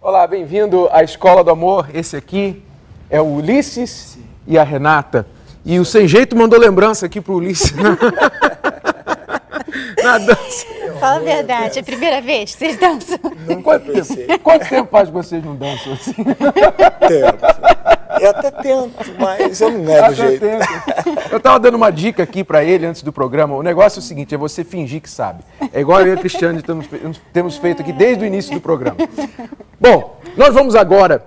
Olá, bem-vindo à Escola do Amor. Esse aqui é o Ulisses e a Renata. E o Sem Jeito mandou lembrança aqui pro Ulisses. Na dança. Fala a verdade, é a primeira vez que vocês dançam? Quanto tempo faz que vocês não dançam assim? Tempo. Eu até tento, mas eu não nego jeito. Eu estava dando uma dica aqui para ele antes do programa. O negócio é o seguinte, é você fingir que sabe. É igual eu e a Cristiane temos feito aqui desde o início do programa. Bom, nós vamos agora,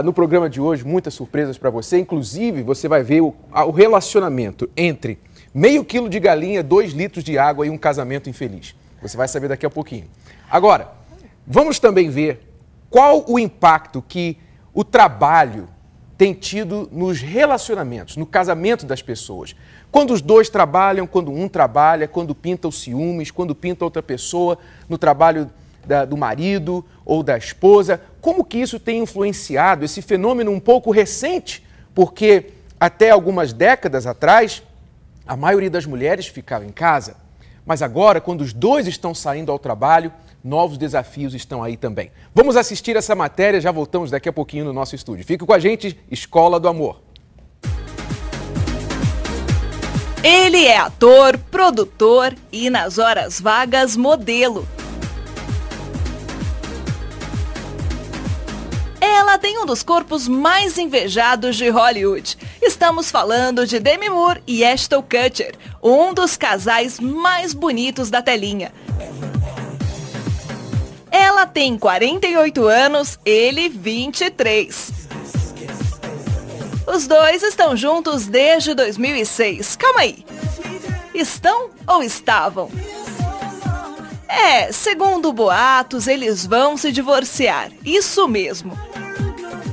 no programa de hoje, muitas surpresas para você. Inclusive, você vai ver o relacionamento entre meio quilo de galinha, 2 litros de água e um casamento infeliz. Você vai saber daqui a pouquinho. Agora, vamos também ver qual o impacto que o trabalho tem tido nos relacionamentos, no casamento das pessoas. Quando os dois trabalham, quando um trabalha, quando pinta os ciúmes, quando pinta outra pessoa no trabalho do marido ou da esposa, como que isso tem influenciado esse fenômeno um pouco recente? Porque até algumas décadas atrás, a maioria das mulheres ficava em casa. Mas agora, quando os dois estão saindo ao trabalho, novos desafios estão aí também. Vamos assistir essa matéria, já voltamos daqui a pouquinho no nosso estúdio. Fique com a gente, Escola do Amor. Ele é ator, produtor e, nas horas vagas, modelo. Ela tem um dos corpos mais invejados de Hollywood. Estamos falando de Demi Moore e Ashton Kutcher, um dos casais mais bonitos da telinha. Ela tem 48 anos, ele 23. Os dois estão juntos desde 2006. Calma aí. Estão ou estavam? Segundo boatos, eles vão se divorciar. Isso mesmo.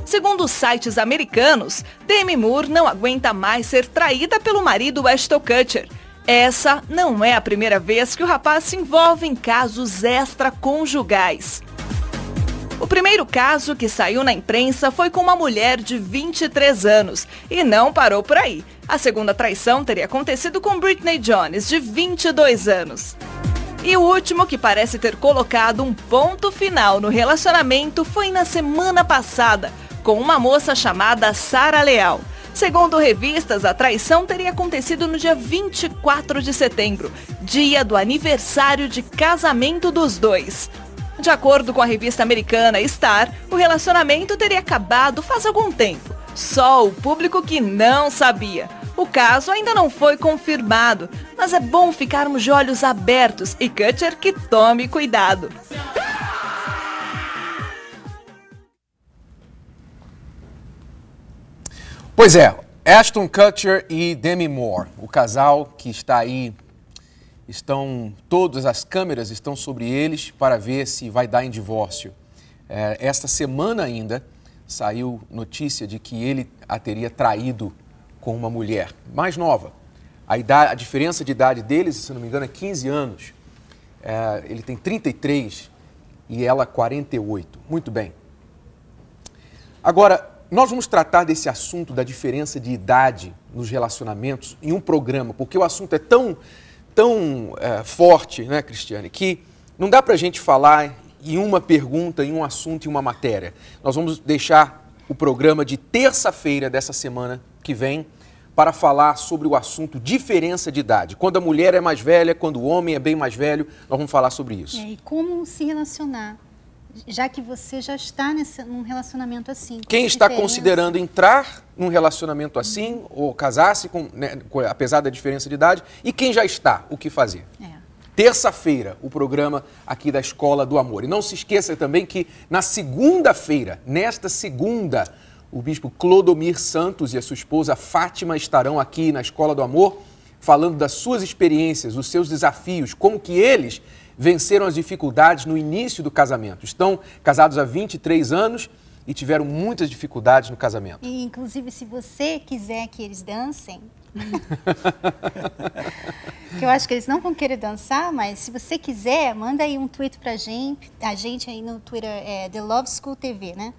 Segundo os sites americanos, Demi Moore não aguenta mais ser traída pelo marido Ashton Kutcher. Essa não é a primeira vez que o rapaz se envolve em casos extraconjugais. O primeiro caso que saiu na imprensa foi com uma mulher de 23 anos e não parou por aí. A segunda traição teria acontecido com Britney Jones, de 22 anos. E o último que parece ter colocado um ponto final no relacionamento foi na semana passada, com uma moça chamada Sara Leal. Segundo revistas, a traição teria acontecido no dia 24 de setembro, dia do aniversário de casamento dos dois. De acordo com a revista americana Star, o relacionamento teria acabado faz algum tempo. Só o público que não sabia. O caso ainda não foi confirmado, mas é bom ficarmos de olhos abertos e Kutcher que tome cuidado. Pois é, Ashton Kutcher e Demi Moore, o casal que está aí, todas as câmeras estão sobre eles para ver se vai dar em divórcio. Esta semana ainda saiu notícia de que ele a teria traído com uma mulher mais nova. A diferença de idade deles, se não me engano, é 15 anos. Ele tem 33 e ela 48. Muito bem. Agora, nós vamos tratar desse assunto da diferença de idade nos relacionamentos em um programa, porque o assunto é tão forte, né, Cristiane, que não dá para a gente falar em uma pergunta, em um assunto, em uma matéria. Nós vamos deixar o programa de terça-feira dessa semana que vem para falar sobre o assunto diferença de idade. Quando a mulher é mais velha, quando o homem é bem mais velho, nós vamos falar sobre isso. E como se relacionar, já que você já está num relacionamento assim. Quem está considerando entrar num relacionamento assim, ou casar-se, apesar da diferença de idade, e quem já está, o que fazer? Terça-feira, o programa aqui da Escola do Amor. E não se esqueça também que na segunda-feira, nesta segunda, o bispo Clodomir Santos e a sua esposa Fátima estarão aqui na Escola do Amor, falando das suas experiências, os seus desafios, como que eles venceram as dificuldades no início do casamento. Estão casados há 23 anos e tiveram muitas dificuldades no casamento. E, inclusive, se você quiser que eles dancem, que eu acho que eles não vão querer dançar, mas se você quiser, manda aí um tweet pra gente, a gente aí no Twitter, The Love School TV, né?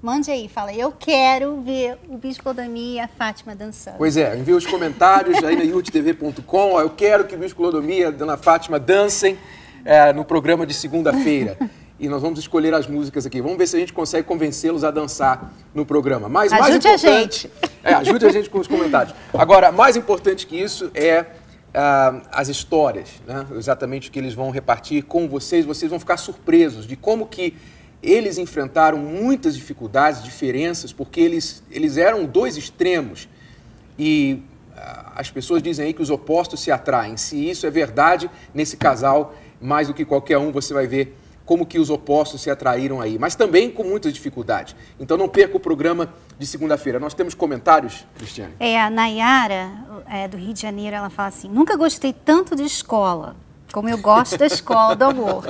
Mande aí, fala, eu quero ver o Bispo Clodomir e a Fátima dançando. Pois é, envia os comentários aí na youtube.com, eu quero que o Bispo Clodomir e a Dona Fátima dancem no programa de segunda-feira. e nós vamos escolher as músicas aqui. Vamos ver se a gente consegue convencê-los a dançar no programa. Mas ajude a gente. Ajude a gente com os comentários. Agora, mais importante que isso é as histórias, né? Exatamente o que eles vão repartir com vocês. Vocês vão ficar surpresos de como que eles enfrentaram muitas dificuldades, diferenças, porque eles eram dois extremos. E as pessoas dizem aí que os opostos se atraem. Se isso é verdade, nesse casal, mais do que qualquer um, você vai ver como que os opostos se atraíram aí. Mas também com muitas dificuldades. Então não perca o programa de segunda-feira. Nós temos comentários, Cristiane? A Nayara, do Rio de Janeiro, ela fala assim: nunca gostei tanto de escola como eu gosto da Escola do Amor.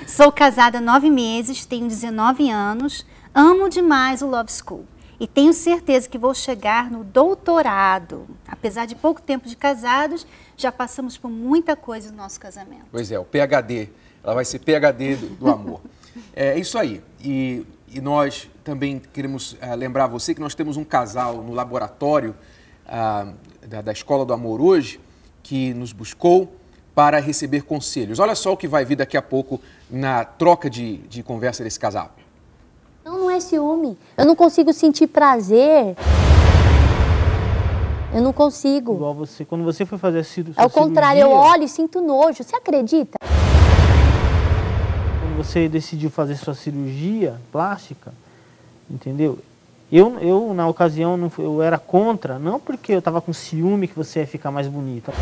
Sou casada há 9 meses, tenho 19 anos, amo demais o Love School. E tenho certeza que vou chegar no doutorado. Apesar de pouco tempo de casados, já passamos por muita coisa no nosso casamento. Pois é, o PhD. Ela vai ser PhD do amor. É isso aí. E nós também queremos lembrar você que nós temos um casal no laboratório da Escola do Amor hoje, que nos buscou para receber conselhos. Olha só o que vai vir daqui a pouco na troca de conversa desse casal. Não é ciúme. Eu não consigo sentir prazer. Eu não consigo. Igual você, quando você foi fazer a cirurgia... É o contrário, eu olho e sinto nojo. Você acredita? Quando você decidiu fazer sua cirurgia plástica, entendeu? Eu na ocasião, eu era contra, não porque eu estava com ciúme que você ia ficar mais bonita.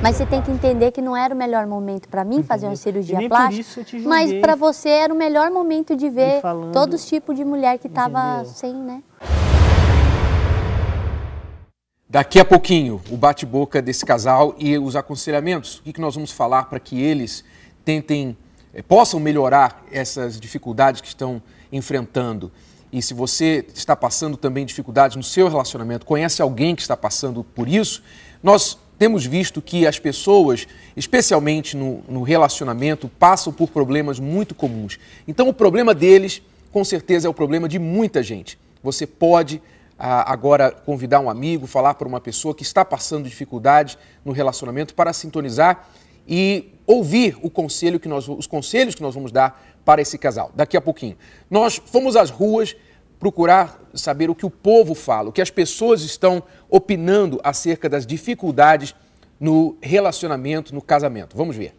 Mas você tem que entender que não era o melhor momento para mim fazer uma cirurgia plástica, por isso eu te julguei, mas para você era o melhor momento de ver todos os tipos de mulher que estava sem, né? Daqui a pouquinho, o bate-boca desse casal e os aconselhamentos. O que nós vamos falar para que eles possam melhorar essas dificuldades que estão enfrentando. E se você está passando também dificuldades no seu relacionamento, conhece alguém que está passando por isso, nós temos visto que as pessoas, especialmente no relacionamento, passam por problemas muito comuns. Então, o problema deles, com certeza, é o problema de muita gente. Você pode agora convidar um amigo, falar para uma pessoa que está passando dificuldade no relacionamento para sintonizar e ouvir os conselhos que nós vamos dar para esse casal. Daqui a pouquinho. Nós fomos às ruas procurar saber o que o povo fala, o que as pessoas estão opinando acerca das dificuldades no relacionamento, no casamento. Vamos ver.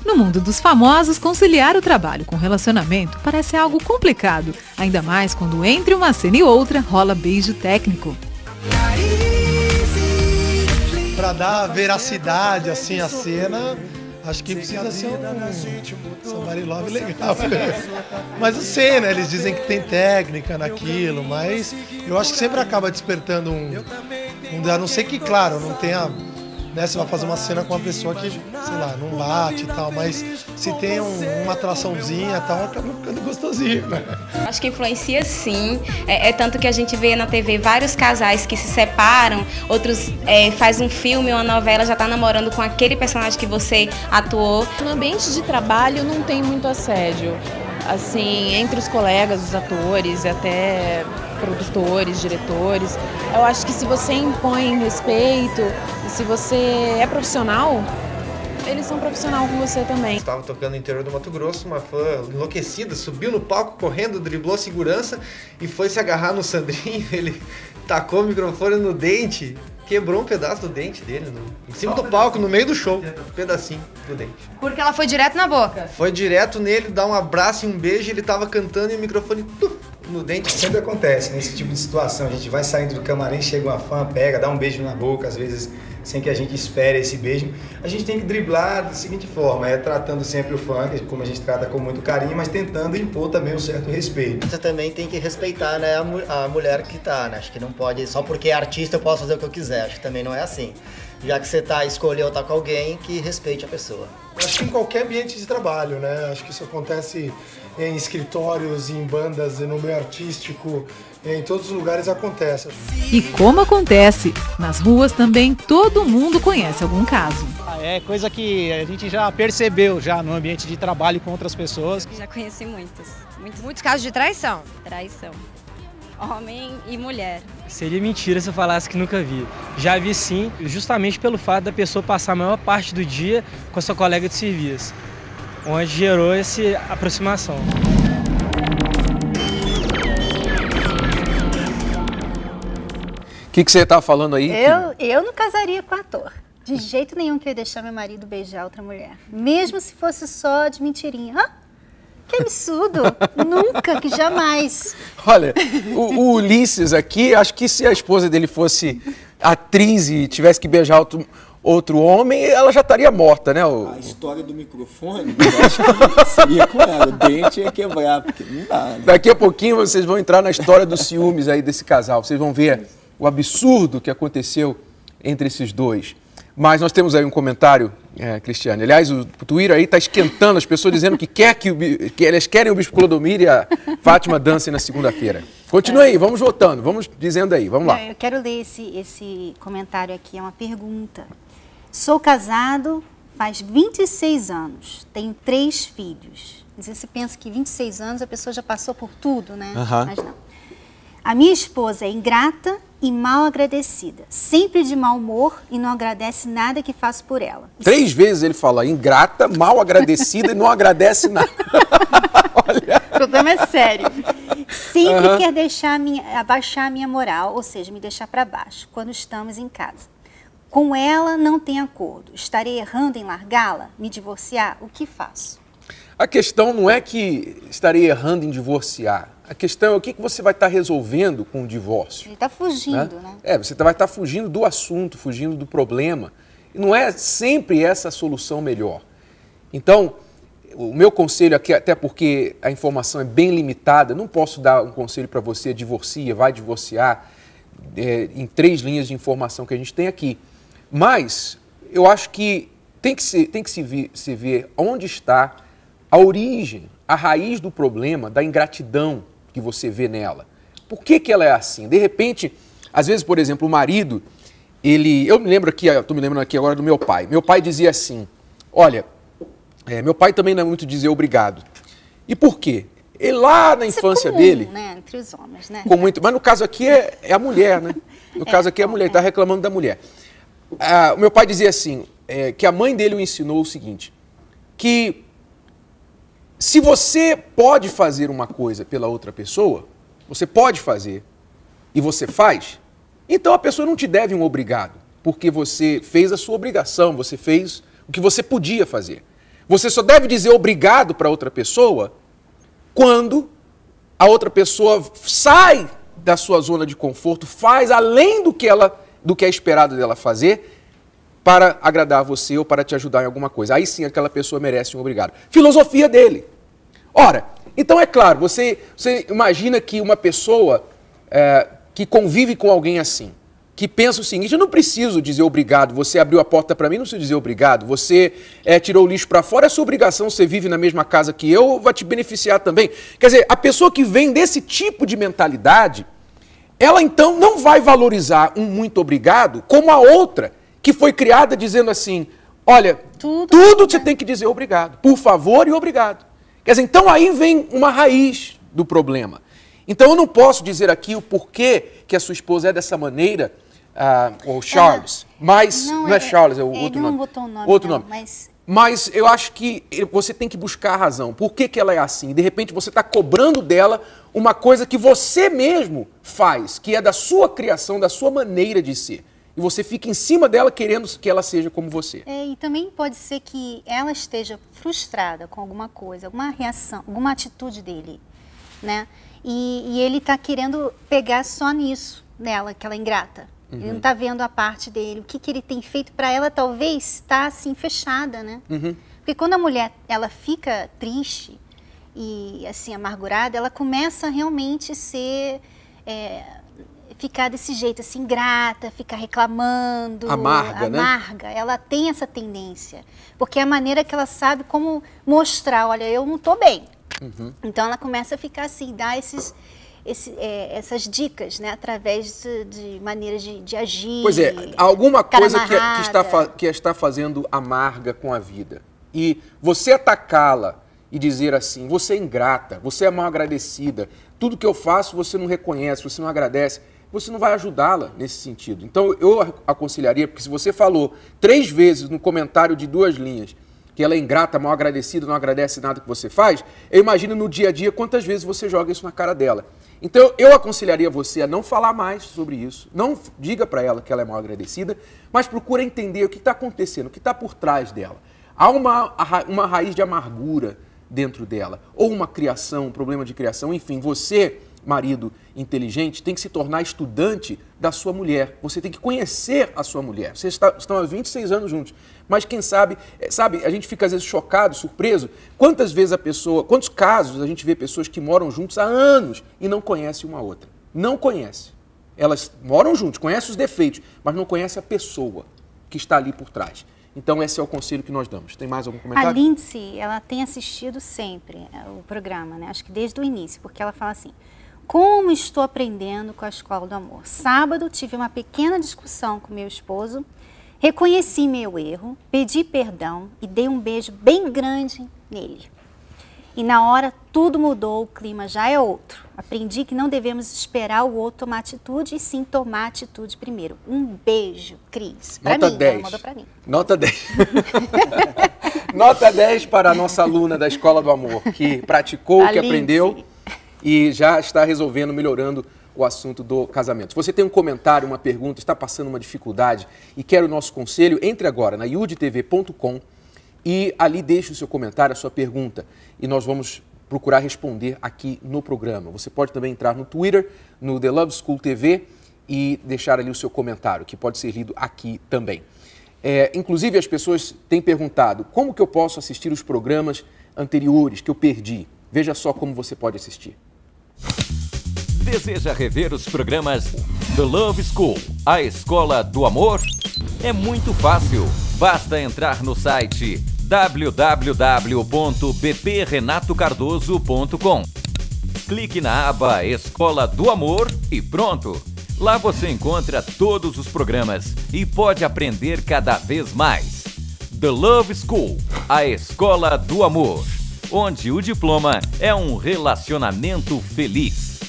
No mundo dos famosos, conciliar o trabalho com o relacionamento parece algo complicado, ainda mais quando entre uma cena e outra rola beijo técnico. Para dar veracidade assim à cena, acho que precisa ser um Somebody Love legal. Mas eu sei, né? Eles dizem que tem técnica naquilo, mas eu acho que sempre acaba despertando a não ser que, claro, não tenha, né, você vai fazer uma cena com uma pessoa que, sei lá, não bate e tal, mas se tem uma atraçãozinha e tal, acaba ficando gostosinho, né? Acho que influencia sim, tanto que a gente vê na TV vários casais que se separam, outros faz um filme ou uma novela, já tá namorando com aquele personagem que você atuou. No ambiente de trabalho não tem muito assédio, assim, entre os colegas, os atores, até produtores, diretores. Eu acho que se você impõe respeito, se você é profissional, eles são profissionais com você também. Estava tocando no interior do Mato Grosso, uma fã enlouquecida, subiu no palco correndo, driblou a segurança e foi se agarrar no Sandrinho, ele tacou o microfone no dente, quebrou um pedaço do dente dele, em cima do palco, no meio do show, um pedacinho do dente. Porque ela foi direto na boca? Foi direto nele, dá um abraço e um beijo, ele tava cantando e o microfone no dente. Sempre acontece nesse tipo de situação, a gente vai saindo do camarim, chega uma fã, pega, dá um beijo na boca, às vezes sem que a gente espere esse beijo. A gente tem que driblar da seguinte forma, tratando sempre o fã, como a gente trata com muito carinho, mas tentando impor também um certo respeito. Você também tem que respeitar, né, a mulher que tá, né? Acho que não pode, só porque é artista eu posso fazer o que eu quiser, acho que também não é assim. Já que você escolheu estar com alguém, que respeite a pessoa. Acho que em qualquer ambiente de trabalho, né? Acho que isso acontece em escritórios, em bandas, no meio artístico, em todos os lugares acontece. E como acontece, nas ruas também todo mundo conhece algum caso. É coisa que a gente já percebeu já no ambiente de trabalho com outras pessoas. Já conheci muitos. Muitos casos de traição. Traição. Homem e mulher. Seria mentira se eu falasse que nunca vi. Já vi sim, justamente pelo fato da pessoa passar a maior parte do dia com a sua colega de serviço, onde gerou essa aproximação. O que você estava falando aí? Eu não casaria com ator. De jeito nenhum que eu ia deixar meu marido beijar outra mulher. Mesmo se fosse só de mentirinha. Que absurdo! Nunca, que jamais. Olha, o Ulisses aqui, acho que se a esposa dele fosse atriz e tivesse que beijar outro homem, ela já estaria morta, né? A história do microfone, eu acho que seria com ela. O dente ia quebrar, porque não dá. Né? Daqui a pouquinho vocês vão entrar na história dos ciúmes aí desse casal. Vocês vão ver o absurdo que aconteceu entre esses dois. Mas nós temos aí um comentário, Cristiane. Aliás, o Twitter aí está esquentando, as pessoas dizendo que elas querem o Bispo Clodomir e a Fátima dancem na segunda-feira. Continue aí, vamos votando, vamos dizendo aí, vamos lá. Eu quero ler esse comentário aqui, é uma pergunta. Sou casado faz 26 anos, tenho 3 filhos. Você pensa que 26 anos a pessoa já passou por tudo, né? Mas não. A minha esposa é ingrata e mal agradecida, sempre de mau humor e não agradece nada que faço por ela. 3 vezes ele fala ingrata, mal agradecida e não agradece nada. Olha. O problema é sério. Sempre quer abaixar a minha moral, ou seja, me deixar para baixo, quando estamos em casa. Com ela não tem acordo. Estarei errando em largá-la, me divorciar? O que faço? A questão não é que estarei errando em divorciar. A questão é o que você vai estar resolvendo com o divórcio. Ele está fugindo, né? Você vai estar fugindo do assunto, fugindo do problema. E não é sempre essa a solução melhor. Então, o meu conselho aqui, até porque a informação é bem limitada, não posso dar um conselho para você, divorcia, vai divorciar, em 3 linhas de informação que a gente tem aqui. Mas eu acho que tem que se ver onde está a origem, a raiz do problema, da ingratidão que você vê nela. Por que ela é assim? De repente, às vezes, por exemplo, o marido, eu me lembro aqui, estou me lembrando aqui agora do meu pai. Meu pai dizia assim, olha, meu pai também não é muito dizer obrigado. E por quê? Ele lá na infância dele... né? Entre os homens, né? Mas no caso aqui é a mulher, né? No caso aqui é a mulher, ele está reclamando da mulher. O meu pai dizia assim, que a mãe dele o ensinou o seguinte, que se você pode fazer uma coisa pela outra pessoa, você pode fazer e você faz, então a pessoa não te deve um obrigado, porque você fez a sua obrigação, você fez o que você podia fazer. Você só deve dizer obrigado para outra pessoa quando a outra pessoa sai da sua zona de conforto, faz além do que é esperado dela fazer, para agradar você ou para te ajudar em alguma coisa. Aí sim aquela pessoa merece um obrigado. Filosofia dele. Ora, então é claro, você imagina que uma pessoa que convive com alguém assim, que pensa o seguinte, eu não preciso dizer obrigado, você abriu a porta para mim, não preciso dizer obrigado, você tirou o lixo para fora, é sua obrigação, você vive na mesma casa que eu, vai te beneficiar também. Quer dizer, a pessoa que vem desse tipo de mentalidade, ela então não vai valorizar um muito obrigado como a outra, que foi criada dizendo assim, olha, tudo você tem que dizer obrigado, por favor e obrigado. Quer dizer, então aí vem uma raiz do problema. Então eu não posso dizer aqui o porquê que a sua esposa é dessa maneira, ou Charles, mas não é Charles, é o outro nome. Não botou o nome, outro nome. Mas eu acho que você tem que buscar a razão. Por que ela é assim? De repente você está cobrando dela uma coisa que você mesmo faz, que é da sua criação, da sua maneira de ser. E você fica em cima dela querendo que ela seja como você. E também pode ser que ela esteja frustrada com alguma coisa, alguma reação, alguma atitude dele, né? E ele está querendo pegar só nisso nela, que ela é ingrata. Ele não está vendo a parte dele, o que ele tem feito para ela talvez está assim fechada, né? Porque quando a mulher ela fica triste e assim amargurada, ela começa realmente a ser ficar desse jeito, assim, ingrata, ficar reclamando. Amarga, né? Amarga. Ela tem essa tendência. Porque é a maneira que ela sabe como mostrar, olha, eu não tô bem. Então ela começa a ficar assim, dar essas dicas, né? Através de maneiras de agir. Pois é, alguma coisa que está fazendo amarga com a vida. E você atacá-la e dizer assim, você é ingrata, você é mal agradecida, tudo que eu faço você não reconhece, você não agradece, você não vai ajudá-la nesse sentido. Então eu aconselharia, porque se você falou 3 vezes no comentário de 2 linhas que ela é ingrata, mal agradecida, não agradece nada que você faz, eu imagino no dia a dia quantas vezes você joga isso na cara dela. Então eu aconselharia você a não falar mais sobre isso, não diga para ela que ela é mal agradecida, mas procura entender o que está acontecendo, o que está por trás dela. Há uma raiz de amargura dentro dela, ou uma criação, um problema de criação, enfim, você, marido inteligente, tem que se tornar estudante da sua mulher, você tem que conhecer a sua mulher, vocês estão há 26 anos juntos, mas quem sabe, a gente fica às vezes chocado, surpreso, quantas quantos casos a gente vê pessoas que moram juntos há anos e não conhecem uma outra, não conhece, elas moram juntos, conhecem os defeitos, mas não conhecem a pessoa que está ali por trás. Então, esse é o conselho que nós damos. Tem mais algum comentário? A Lindsay, ela tem assistido sempre o programa, né? Acho que desde o início, porque ela fala assim, como estou aprendendo com a Escola do Amor. Sábado, tive uma pequena discussão com meu esposo, reconheci meu erro, pedi perdão e dei um beijo bem grande nele. E na hora, tudo mudou, o clima já é outro. Aprendi que não devemos esperar o outro tomar atitude, e sim tomar atitude primeiro. Um beijo, Cris. Pra Nota mim, 10. ela mandou pra mim. Nota 10. Nota 10 para a nossa aluna da Escola do Amor, que praticou, que aprendeu e já está resolvendo, melhorando o assunto do casamento. Se você tem um comentário, uma pergunta, está passando uma dificuldade e quer o nosso conselho, entre agora na yudtv.com e ali deixe o seu comentário, a sua pergunta, e nós vamos procurar responder aqui no programa. Você pode também entrar no Twitter, no The Love School TV e deixar ali o seu comentário, que pode ser lido aqui também. Inclusive, as pessoas têm perguntado como que eu posso assistir os programas anteriores que eu perdi. Veja só como você pode assistir. Deseja rever os programas The Love School, a Escola do Amor? É muito fácil. Basta entrar no site www.bprenatocardoso.com. Clique na aba Escola do Amor e pronto! Lá você encontra todos os programas e pode aprender cada vez mais. The Love School, a Escola do Amor, onde o diploma é um relacionamento feliz.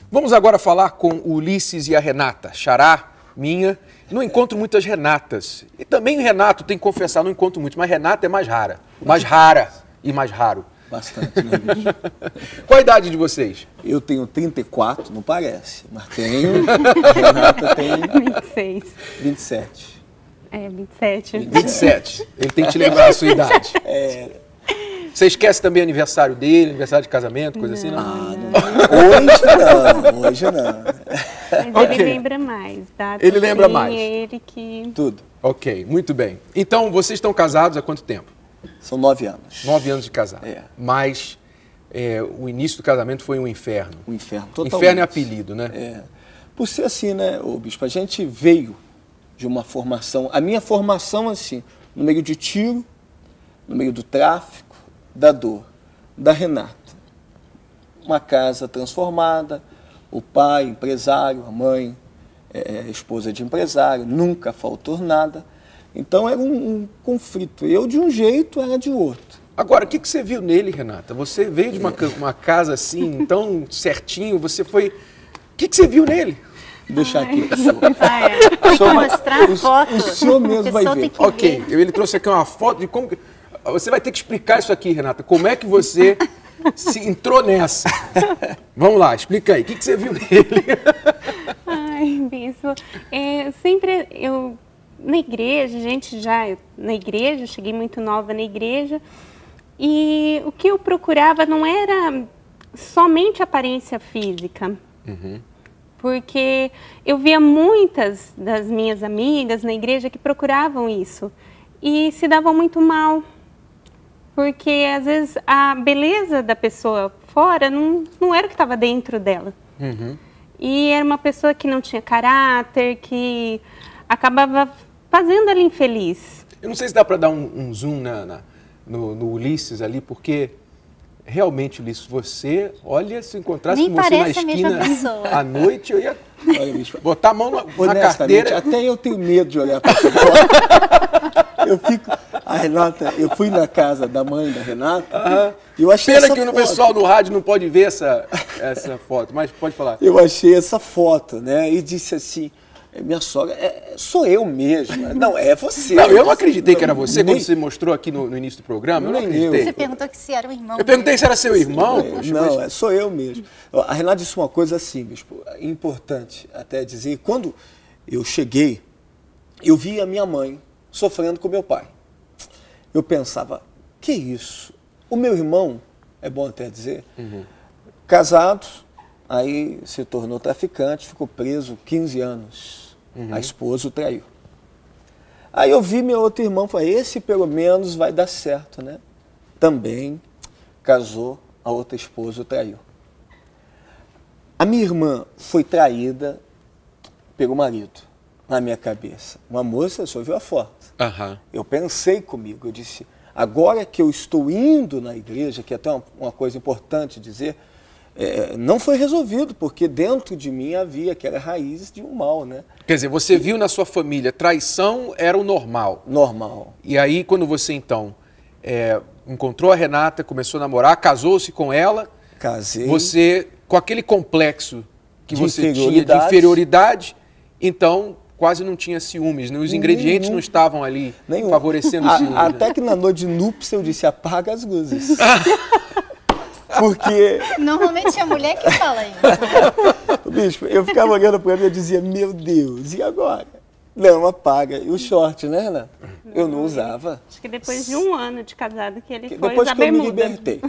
Vamos agora falar com o Ulisses e a Renata, xará minha. Não encontro muitas Renatas. E também Renato, tem que confessar, não encontro muito, mas Renata é mais rara. Mais rara e mais raro. Bastante, né, bicho? Qual a idade de vocês? Eu tenho 34, não parece, mas tenho. A Renata tem 26. 27. 27. 27. Ele tem que te lembrar a sua idade. Você esquece também aniversário dele, aniversário de casamento, coisa assim, não? Hoje não. Mas ele lembra mais, tá? Ele lembra mais. Ele que... Tudo. Ok, muito bem. Então, vocês estão casados há quanto tempo? São 9 anos. 9 anos de casado. Mas o início do casamento foi um inferno. Um inferno, totalmente. Inferno é apelido, né? Por ser assim, né, bispo? A gente veio de uma formação, a minha formação assim, no meio de tiro, no meio do tráfico, da dor, da Renata. Uma casa transformada, o pai, empresário, a mãe, esposa de empresário, nunca faltou nada. Então era um conflito. Eu de um jeito, ela de outro. Agora, o que você viu nele, Renata? Você veio de uma casa assim, tão certinho, você foi... O que você viu nele? Deixa aqui. Tem que mostrar a foto. O senhor mesmo vai ver. Ok, ele trouxe aqui uma foto de como... Você vai ter que explicar isso aqui, Renata. Como é que você se entrou nessa? Vamos lá, explica aí. O que você viu nele? Ai, bispo. Sempre eu... Na igreja, na igreja, cheguei muito nova na igreja, e o que eu procurava não era somente aparência física, porque eu via muitas das minhas amigas na igreja que procuravam isso e se davam muito mal, porque às vezes a beleza da pessoa fora não era o que estava dentro dela. E era uma pessoa que não tinha caráter, que acabava fazendo ela infeliz. Eu não sei se dá para dar um zoom no Ulisses ali, porque realmente, Ulisses, você, olha, se encontrasse Nem com você na parece a esquina mesma pessoa. à noite, eu ia Olha, bicho, botar a mão na carteira. até eu tenho medo de olhar para essa foto. Eu fico... A Renata, eu fui na casa da mãe da Renata e eu achei Pena essa que o foto. pessoal no rádio não pode ver essa foto, mas pode falar. Eu achei essa foto, né? E disse assim, minha sogra, sou eu mesma. Não, é você. Não, eu não acreditei que era você nem- quando você mostrou aqui no início do programa. Eu não Nem acreditei. Você perguntou que se era o irmão. Eu perguntei se era seu irmão. Poxa, Não, mas- sou eu mesmo. A Renata disse uma coisa assim, bispo, importante até dizer. Quando eu cheguei, eu vi a minha mãe sofrendo com meu pai. Eu pensava, que isso? O meu irmão, é bom até dizer, casado, aí se tornou traficante, ficou preso 15 anos. A esposa o traiu. Aí eu vi meu outro irmão e falei, esse pelo menos vai dar certo, né? Também casou, a outra esposa o traiu. A minha irmã foi traída pelo marido, na minha cabeça. Uma moça, só viu a foto. Eu pensei comigo, eu disse, agora que eu estou indo na igreja, que é até uma coisa importante dizer, não foi resolvido, porque dentro de mim havia aquela raiz de um mal, né? Quer dizer, você viu na sua família, traição era o normal. Normal. E aí, quando você, então, encontrou a Renata, começou a namorar, casou-se com ela... Casei. Você, com aquele complexo que De você tinha de inferioridade. inferioridade, então quase não tinha ciúmes, né? Os ingredientes não estavam ali favorecendo o ciúme. né? Até que na noite de núpcia eu disse, apaga as luzes. Porque... Normalmente é a mulher que fala isso. Bispo, eu ficava olhando para ele e eu dizia, meu Deus, e agora? Não, apaga. E o short, né, Renato? Eu não usava. Acho que depois de um ano de casado que ele foi Depois usar que eu me bermuda. libertei.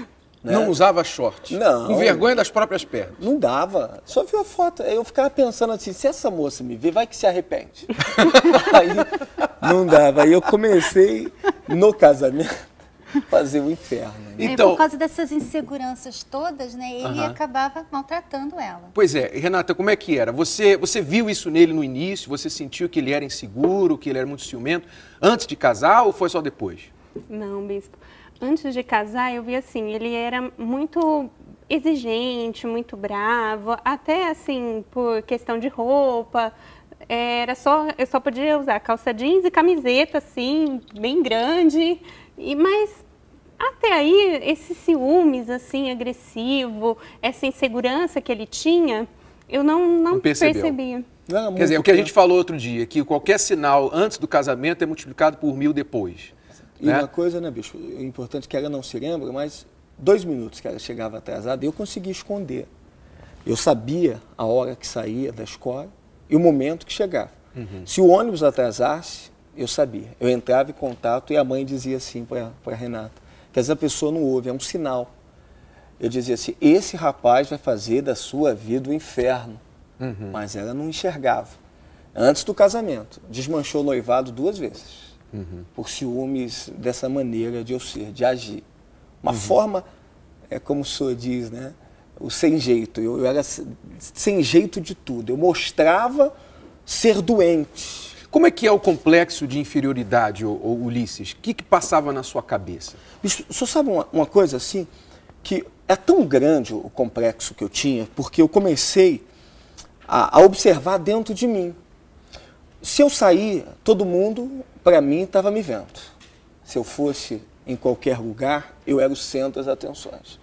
né? Não usava short? Não. Com vergonha das próprias pernas? Não dava. Só viu a foto. Aí eu ficava pensando assim, se essa moça me ver, vai que se arrepende. Aí não dava. Aí eu comecei, no casamento, fazer o inferno. Então, por causa dessas inseguranças todas, né? Ele Aham. acabava maltratando ela. Pois é, Renata, como é que era? Você viu isso nele no início? Você sentiu que ele era inseguro, que ele era muito ciumento, antes de casar ou foi só depois? Não, bispo. Antes de casar, eu vi assim, ele era muito exigente, muito bravo, até assim, por questão de roupa, eu só podia usar calça jeans e camiseta, assim, bem grande, mas até aí, esses ciúmes, assim, agressivo, essa insegurança que ele tinha, eu não percebeu. percebia. Quer dizer, o que a gente falou outro dia, que qualquer sinal antes do casamento é multiplicado por 1000 depois. E né? uma coisa, né, bicho, é importante que ela não se lembra, mas 2 minutos que ela chegava atrasada, eu conseguia esconder. Eu sabia a hora que saía da escola e o momento que chegava. Se o ônibus atrasasse, eu sabia. Eu entrava em contato e a mãe dizia assim para a Renata, que essa pessoa não ouve, é um sinal. Eu dizia assim, esse rapaz vai fazer da sua vida o inferno. Mas ela não enxergava. Antes do casamento, desmanchou o noivado 2 vezes. Por ciúmes dessa maneira de eu ser, de agir. Uma forma, como o senhor diz, né? O sem jeito. Eu era sem jeito de tudo. Eu mostrava ser doente. Como é que é o complexo de inferioridade, ô Ulisses? O que passava na sua cabeça? Bicho, o senhor sabe uma coisa assim? Que é tão grande o complexo que eu tinha, porque eu comecei a observar dentro de mim. Se eu sair, todo mundo, para mim, estava me vendo. Se eu fosse em qualquer lugar, eu era o centro das atenções.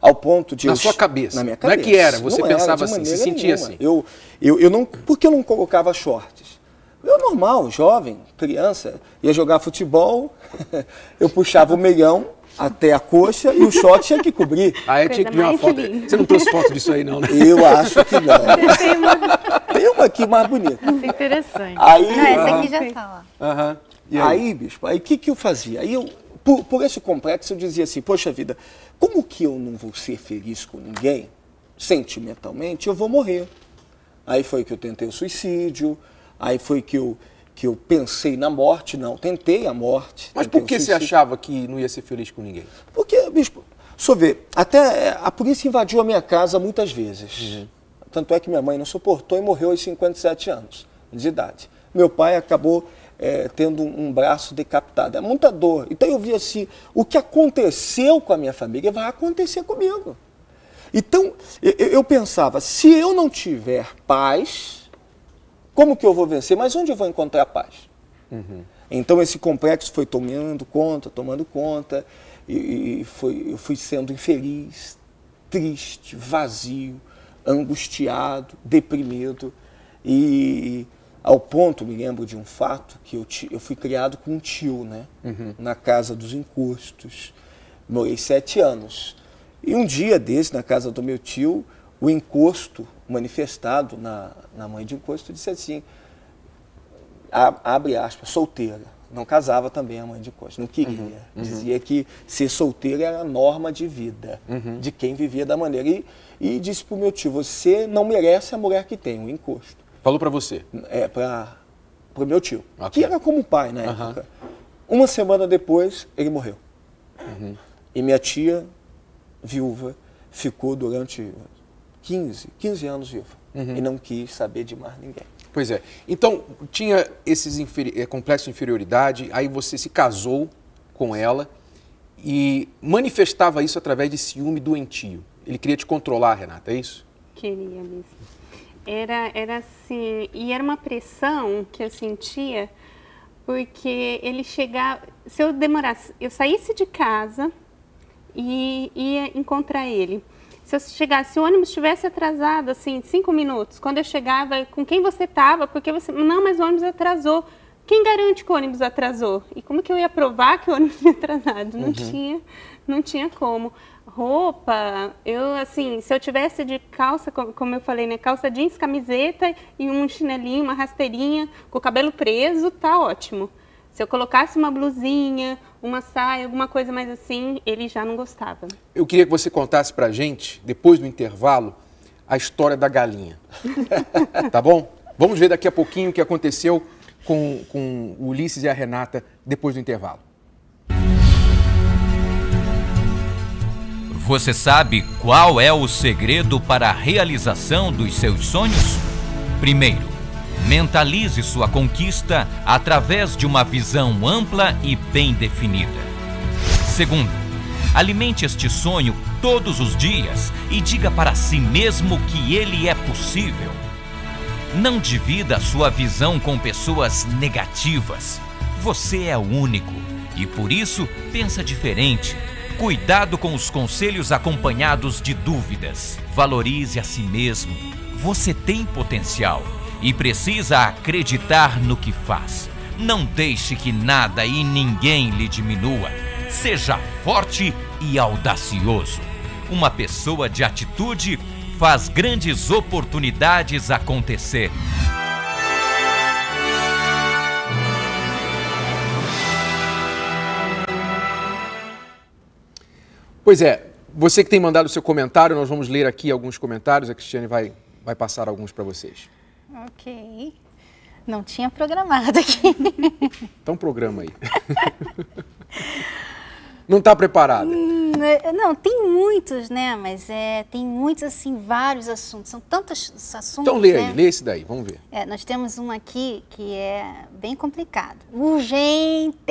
Ao ponto de... Na sua cabeça? Na minha Não é cabeça. que era, você Não pensava de assim, se maneira sentia nenhuma. assim? Eu não... Por que eu não colocava shorts? Eu normal, jovem, criança, ia jogar futebol, eu puxava o meião até a coxa e o short tinha que cobrir. Ah, eu tinha que ver uma foto. Você não trouxe foto disso aí, não, né? Eu acho que não. Tem uma aqui mais bonita. Isso é interessante. Aí, Não, essa aqui já tá lá. E aí, bispo, aí o que eu fazia? Aí eu, por esse complexo, eu dizia assim, poxa vida, como que eu não vou ser feliz com ninguém, sentimentalmente, eu vou morrer. Aí foi que eu tentei o suicídio, aí foi que eu pensei na morte, não, tentei a morte. Mas por que você achava que não ia ser feliz com ninguém? Porque, bispo, só ver, até a polícia invadiu a minha casa muitas vezes. Tanto é que minha mãe não suportou e morreu aos 57 anos de idade. Meu pai acabou tendo um braço decapitado. É muita dor. Então eu vi assim, o que aconteceu com a minha família vai acontecer comigo. Então eu pensava, se eu não tiver paz, como que eu vou vencer? Mas onde eu vou encontrar paz? Então esse complexo foi tomando conta, e eu fui sendo infeliz, triste, vazio, angustiado, deprimido, e ao ponto, me lembro de um fato, que eu fui criado com um tio, né? Na casa dos encostos, morei 7 anos. E um dia desse, na casa do meu tio, o encosto manifestado na mãe de encosto disse assim, abre aspas, solteira. Não casava também a mãe de encosto, não queria. Dizia que ser solteira era a norma de vida, de quem vivia da maneira. E disse para o meu tio, você não merece a mulher que tem, o encosto. Falou para você? Para o meu tio, que era como pai na época. Uma semana depois, ele morreu. E minha tia, viúva, ficou durante 15 anos viúva. E não quis saber de mais ninguém. Pois é. Então, tinha esses complexos de inferioridade, aí você se casou com ela e manifestava isso através de ciúme doentio. Ele queria te controlar, Renata, é isso? Queria mesmo. Era assim, e era uma pressão que eu sentia, porque ele chegava, se eu demorasse, eu saísse de casa e ia encontrar ele. Se eu chegasse, se o ônibus estivesse atrasado, assim, 5 minutos, quando eu chegava, com quem você estava, porque você, não, mas o ônibus atrasou. Quem garante que o ônibus atrasou? E como que eu ia provar que o ônibus tinha atrasado? Não tinha como. Roupa, assim, se eu tivesse de calça, como eu falei, né, calça jeans, camiseta e um chinelinho, uma rasteirinha, com o cabelo preso, tá ótimo. Se eu colocasse uma blusinha, uma saia, alguma coisa mais assim, ele já não gostava. Eu queria que você contasse pra gente, depois do intervalo, a história da galinha. Tá bom? Vamos ver daqui a pouquinho o que aconteceu com o Ulisses e a Renata depois do intervalo. Você sabe qual é o segredo para a realização dos seus sonhos? Primeiro, mentalize sua conquista através de uma visão ampla e bem definida. Segundo, alimente este sonho todos os dias e diga para si mesmo que ele é possível. Não divida sua visão com pessoas negativas. Você é único e por isso pensa diferente. Cuidado com os conselhos acompanhados de dúvidas. Valorize a si mesmo. Você tem potencial e precisa acreditar no que faz. Não deixe que nada e ninguém lhe diminua. Seja forte e audacioso. Uma pessoa de atitude faz grandes oportunidades acontecer. Pois é, você que tem mandado o seu comentário, nós vamos ler aqui alguns comentários, a Cristiane vai passar alguns para vocês. Ok. Não tinha programado aqui. Então programa aí. Não está preparada? Não, tem muitos, né? Mas tem muitos, assim, vários assuntos. São tantos assuntos, então lê né? aí, lê esse daí, vamos ver. Nós temos um aqui que é bem complicado. Urgente!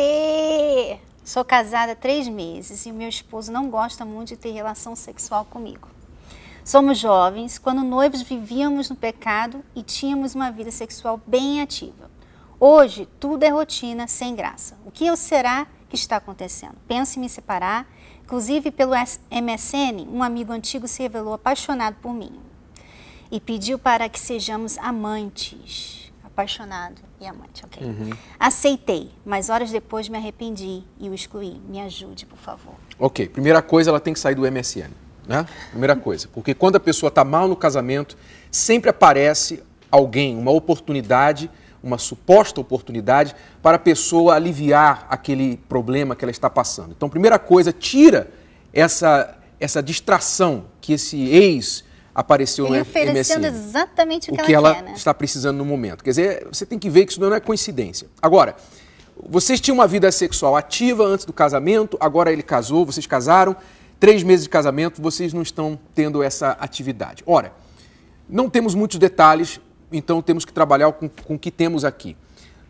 Sou casada há 3 meses e o meu esposo não gosta muito de ter relação sexual comigo. Somos jovens, quando noivos vivíamos no pecado e tínhamos uma vida sexual bem ativa. Hoje, tudo é rotina, sem graça. O que será que está acontecendo? Penso em me separar. Inclusive, pelo MSN, um amigo antigo se revelou apaixonado por mim e pediu para que sejamos amantes. Apaixonado e amante, ok. Aceitei, mas horas depois me arrependi e o excluí. Me ajude, por favor. Ok, primeira coisa, ela tem que sair do MSN, né? Primeira coisa, porque quando a pessoa está mal no casamento, sempre aparece alguém, uma oportunidade, uma suposta oportunidade para a pessoa aliviar aquele problema que ela está passando. Então, primeira coisa, tira essa distração que esse ex apareceu no MSN. Oferecendo exatamente o que ela quer, né? está precisando no momento. Quer dizer, você tem que ver que isso não é coincidência. Agora, vocês tinham uma vida sexual ativa antes do casamento, agora ele casou, vocês casaram, 3 meses de casamento, vocês não estão tendo essa atividade. Ora, não temos muitos detalhes, então temos que trabalhar com o que temos aqui.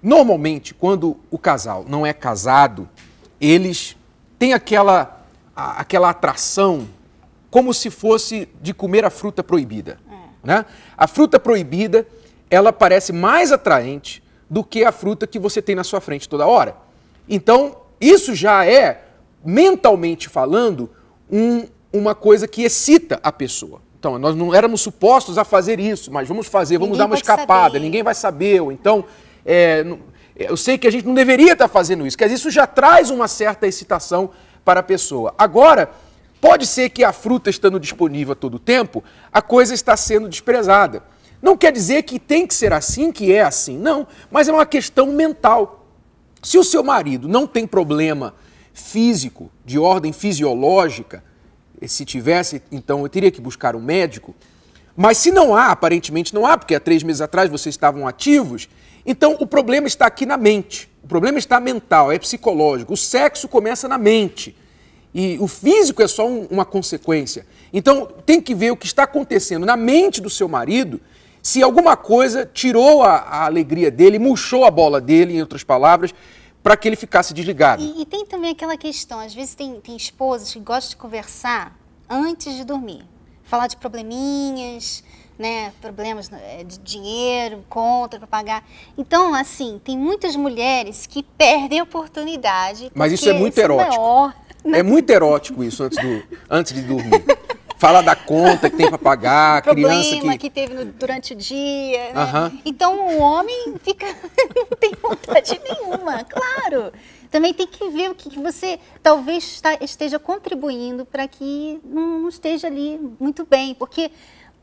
Normalmente, quando o casal não é casado, eles têm aquela atração como se fosse de comer a fruta proibida. Né? A fruta proibida, ela parece mais atraente do que a fruta que você tem na sua frente toda hora. Então, isso já é, mentalmente falando, uma coisa que excita a pessoa. Então, nós não éramos supostos a fazer isso, mas vamos fazer, vamos dar uma escapada, ninguém vai saber. Ou então, eu sei que a gente não deveria estar fazendo isso, porque isso já traz uma certa excitação para a pessoa. Agora, pode ser que a fruta estando disponível a todo tempo, a coisa está sendo desprezada. Não quer dizer que tem que ser assim, que é assim, não, mas é uma questão mental. Se o seu marido não tem problema físico, de ordem fisiológica, se tivesse, então eu teria que buscar um médico, mas se não há, aparentemente não há, porque há 3 meses atrás vocês estavam ativos, então o problema está aqui na mente, o problema está mental, é psicológico, o sexo começa na mente e o físico é só uma consequência. Então tem que ver o que está acontecendo na mente do seu marido, se alguma coisa tirou a alegria dele, murchou a bola dele, em outras palavras, para que ele ficasse desligado. E tem também aquela questão, às vezes tem esposas que gostam de conversar antes de dormir. Falar de probleminhas, né, problemas de dinheiro, conta para pagar. Então, assim, tem muitas mulheres que perdem a oportunidade. Mas isso é muito erótico. É muito erótico isso antes de dormir. Falar da conta que tem para pagar, criança que teve durante o dia, né? Então o homem não tem vontade nenhuma, claro. Também tem que ver o que você talvez esteja contribuindo para que não esteja ali muito bem, porque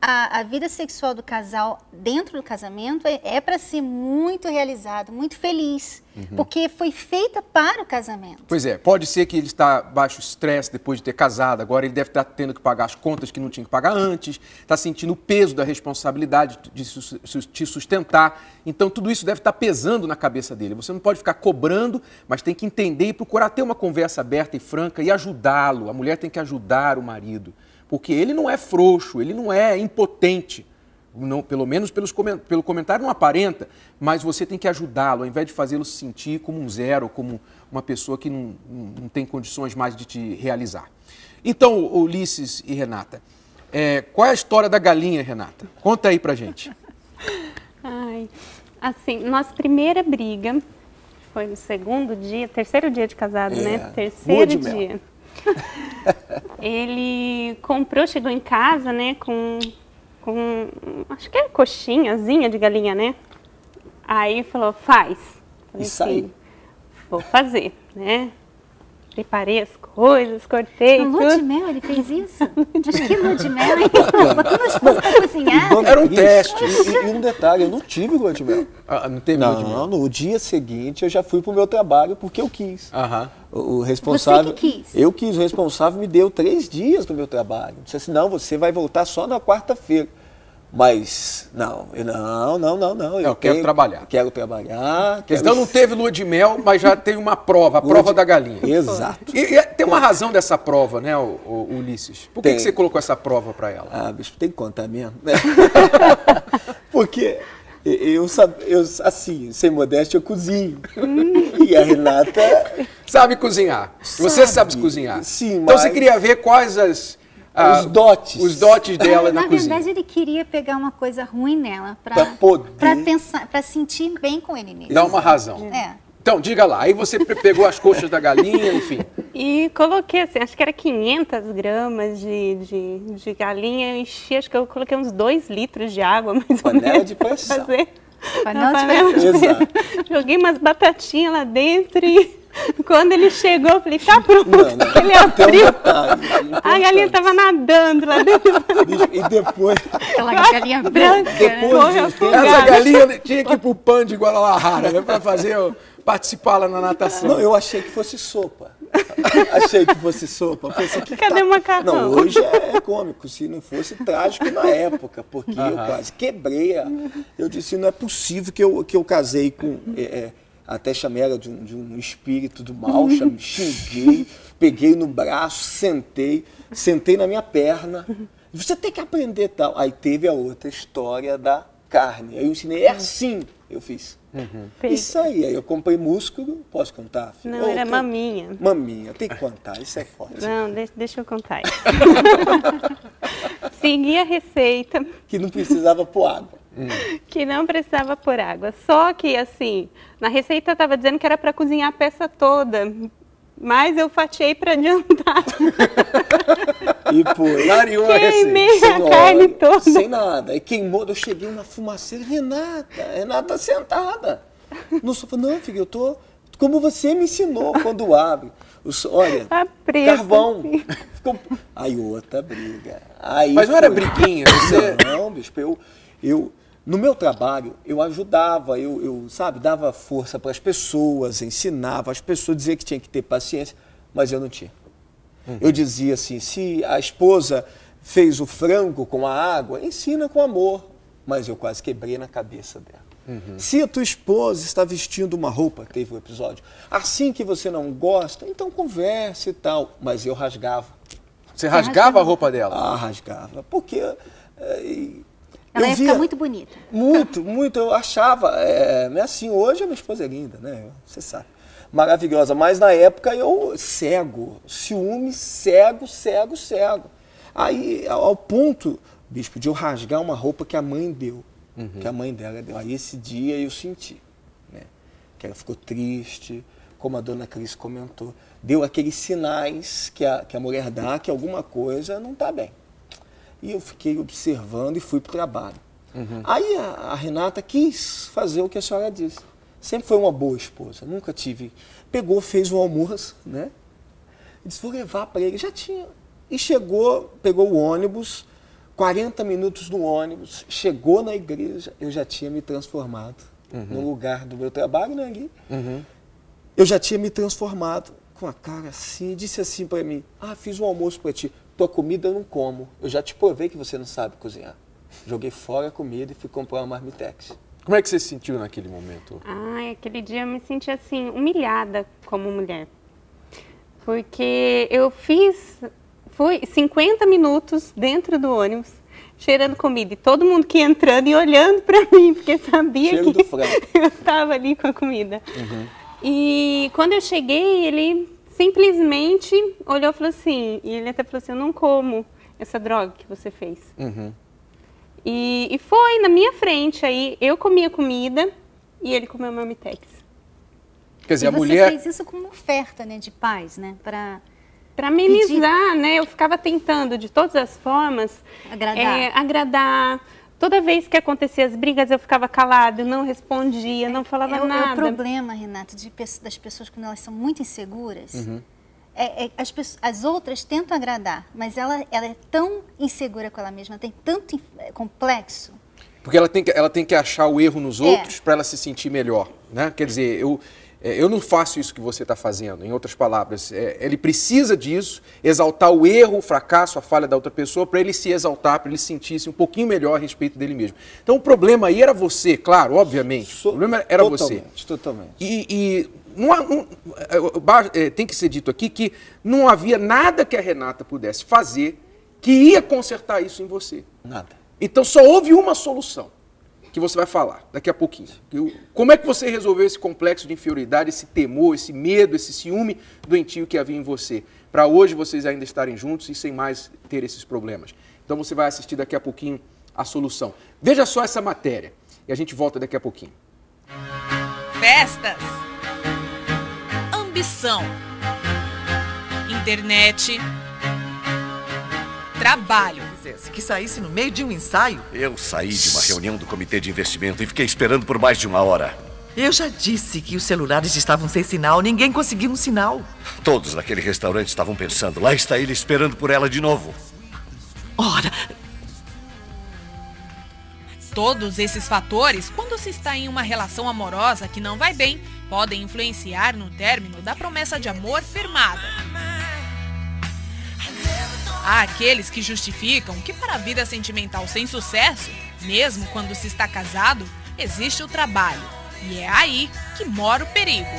a vida sexual do casal dentro do casamento é para ser muito realizado, muito feliz, porque foi feita para o casamento. Pois é, pode ser que ele está baixo estresse depois de ter casado, agora ele deve estar tendo que pagar as contas que não tinha que pagar antes, está sentindo o peso da responsabilidade de te sustentar, então tudo isso deve estar pesando na cabeça dele. Você não pode ficar cobrando, mas tem que entender e procurar ter uma conversa aberta e franca e ajudá-lo. A mulher tem que ajudar o marido. Porque ele não é frouxo, ele não é impotente, não, pelo menos pelo comentário não aparenta, mas você tem que ajudá-lo, ao invés de fazê-lo se sentir como um zero, como uma pessoa que não tem condições mais de te realizar. Então, Ulisses e Renata, qual é a história da galinha, Renata? Conta aí pra gente. Assim, nossa primeira briga foi no terceiro dia de casado, né? Terceiro dia. Ele chegou em casa, né, com acho que é coxinhazinha de galinha, né? Aí falou, faz. Falei, isso aí. Vou fazer, né? Preparei as coisas, cortei no tudo. Lua de mel ele fez isso? Acho que lua de mel, hein? Botou a esposa pra cozinhar. Era um teste. E um detalhe, eu não tive lua de mel. Não teve lua de mel? Não, no dia seguinte eu já fui pro meu trabalho porque eu quis. O responsável... Você que quis? Eu quis, o responsável me deu 3 dias do meu trabalho. Disse assim, não, você vai voltar só na quarta-feira. Mas, não. Eu quero trabalhar. Quero trabalhar. Então não teve lua de mel, mas já teve uma prova, a prova da galinha. Exato. E tem uma razão dessa prova, né, Ulisses? Por que você colocou essa prova para ela? Bicho, tem que contar mesmo. Né? Porque eu, assim, sem modéstia, eu cozinho. E a Renata... Sabe cozinhar. Você sabe cozinhar. Sim, então você queria ver quais os dotes dela na cozinha. Na verdade, ele queria pegar uma coisa ruim nela para sentir bem com ele mesmo. Dá uma razão. Então, diga lá. Aí você pegou as coxas da galinha, enfim. E coloquei, assim, acho que era 500 gramas de galinha. Enchi, acho que eu coloquei uns 2 litros de água, mais ou menos. Panela de pressão. Panela de pressão. Joguei umas batatinhas lá dentro e... Quando ele chegou, eu falei, tá pronto. Ele abriu. A galinha tava nadando lá dentro. E depois... Aquela galinha branca, Essa galinha tinha que ir pro PAN de Guadalajara, né, pra participar lá na natação. Não, eu achei que fosse sopa. Pensei que cadê o macarrão? Não, hoje é cômico, se não fosse trágico na época, porque eu quase quebrei. Eu disse, não é possível que eu casei com... até chamei ela de um espírito do mal, xinguei, peguei no braço, sentei na minha perna Você tem que aprender tal. Aí teve a outra história da carne. Aí eu ensinei, é assim, eu fiz. Isso aí eu comprei músculo, posso contar? Filho? Não, era maminha. Maminha, tem que contar, isso é forte. Não, deixa eu contar isso. Segui a receita. Que não precisava pôr água. Que não precisava pôr água. Só que, assim, na receita estava dizendo que era para cozinhar a peça toda. Mas eu fatiei para adiantar. E pularam a queimei a carne toda. Sem nada. E queimou, eu cheguei na fumaceira, Renata sentada. No sofá, não, filho, eu tô como você me ensinou quando abre. Olha, carvão. Ficou... Aí outra briga. Aí mas não era briguinha? Você... Não, bispo, no meu trabalho, eu ajudava, sabe, dava força para as pessoas, ensinava as pessoas, dizia que tinha que ter paciência, mas eu não tinha. Eu dizia assim, se a esposa fez o frango com a água, ensina com amor. Mas eu quase quebrei na cabeça dela. Se a tua esposa está vestindo uma roupa, teve um episódio, assim que você não gosta, então converse e tal. Mas eu rasgava. Você rasgava a roupa dela? Ah, rasgava. Porque... ela ia ficar muito bonita. Muito. Eu achava... assim, hoje a minha esposa é linda, né? Você sabe. Maravilhosa. Mas na época eu cego. Ciúme, cego. Aí, ao ponto, bispo, de eu rasgar uma roupa que a mãe deu. Que a mãe dela deu. Aí esse dia eu senti, né? Que ela ficou triste, como a dona Cris comentou. Deu aqueles sinais que a mulher dá, que alguma coisa não está bem. E eu fiquei observando e fui para o trabalho. Aí a Renata quis fazer o que a senhora disse. Sempre foi uma boa esposa, nunca tive. Pegou, fez um almoço, né? E disse, vou levar para ele. Já tinha. E chegou, pegou o ônibus, 40 minutos no ônibus, chegou na igreja, eu já tinha me transformado no lugar do meu trabalho, né, Gui? Eu já tinha me transformado com a cara assim, disse assim para mim, fiz um almoço para ti, tua comida eu não como, eu já te provei que você não sabe cozinhar. Joguei fora a comida e fui comprar uma marmitex. Como é que você se sentiu naquele momento? Aquele dia eu me senti assim, humilhada como mulher. Porque eu fui 50 minutos dentro do ônibus, cheirando comida. E todo mundo que ia entrando e olhando para mim, porque sabia cheiro que do frango. eu estava ali com a comida. E quando eu cheguei, ele simplesmente olhou e falou assim, e ele até falou assim, eu não como essa droga que você fez. E foi na minha frente, aí eu comi a comida e ele comeu a marmitex. Quer dizer, e a mulher... Você fez isso como oferta, né, de paz, né, para amenizar, né? Eu ficava tentando de todas as formas agradar. Toda vez que acontecia as brigas, eu ficava calada, eu não respondia, não falava nada. O problema, Renata, das pessoas quando elas são muito inseguras, as outras tentam agradar, mas ela é tão insegura com ela mesma, tem tanto complexo. Porque ela tem que achar o erro nos outros para ela se sentir melhor, né? Quer dizer, eu não faço isso que você está fazendo, em outras palavras. Ele precisa disso, exaltar o erro, o fracasso, a falha da outra pessoa, para ele se exaltar, para ele sentir-se um pouquinho melhor a respeito dele mesmo. Então o problema aí era você, claro, obviamente. O problema era você. Totalmente. E tem que ser dito aqui que não havia nada que a Renata pudesse fazer que ia consertar isso em você. Nada. Então só houve uma solução, que você vai falar daqui a pouquinho. Como é que você resolveu esse complexo de inferioridade, esse temor, esse medo, esse ciúme doentio que havia em você, para hoje vocês ainda estarem juntos e sem mais ter esses problemas? Então você vai assistir daqui a pouquinho a solução. Veja só essa matéria e a gente volta daqui a pouquinho. Festas, ambição, internet, trabalho. Que saísse no meio de um ensaio? Eu saí de uma reunião do comitê de investimento e fiquei esperando por mais de 1 hora. Eu já disse que os celulares estavam sem sinal, ninguém conseguiu um sinal. Todos naquele restaurante estavam pensando, lá está ele esperando por ela de novo. Ora... Todos esses fatores, quando se está em uma relação amorosa que não vai bem, podem influenciar no término da promessa de amor firmada. Há aqueles que justificam que para a vida sentimental sem sucesso, mesmo quando se está casado, existe o trabalho. E é aí que mora o perigo.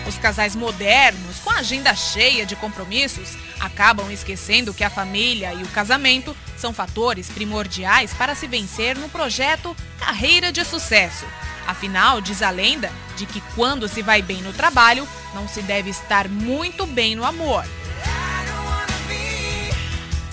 Os casais modernos, com a agenda cheia de compromissos, acabam esquecendo que a família e o casamento são fatores primordiais para se vencer no projeto Carreira de Sucesso. Afinal, diz a lenda de que quando se vai bem no trabalho, não se deve estar muito bem no amor.